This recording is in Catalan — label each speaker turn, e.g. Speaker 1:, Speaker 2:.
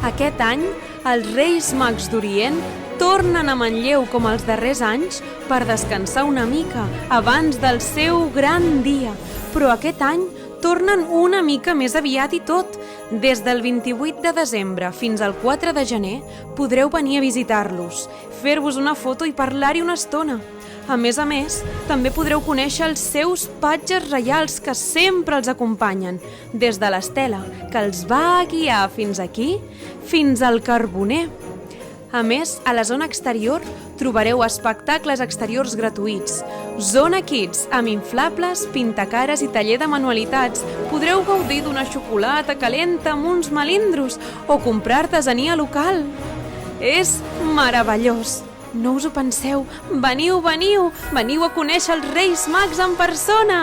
Speaker 1: Aquest any, els Reis Mags d'Orient tornen a Manlleu com els darrers anys per descansar una mica abans del seu gran dia. Però aquest any tornen una mica més aviat i tot. Des del 28 de desembre fins al 4 de gener podreu venir a visitar-los, fer-vos una foto i parlar-hi una estona. A més, també podreu conèixer els seus patges reials que sempre els acompanyen, des de l'Estela, que els va guiar fins aquí, fins al Carboner. A més, a la zona exterior trobareu espectacles exteriors gratuïts, zona Kids amb inflables, pintacares i taller de manualitats. Podreu gaudir d'una xocolata calenta amb uns melindros o comprar artesania local. És meravellós! No us ho penseu, veniu a conèixer els Reis Mags en persona!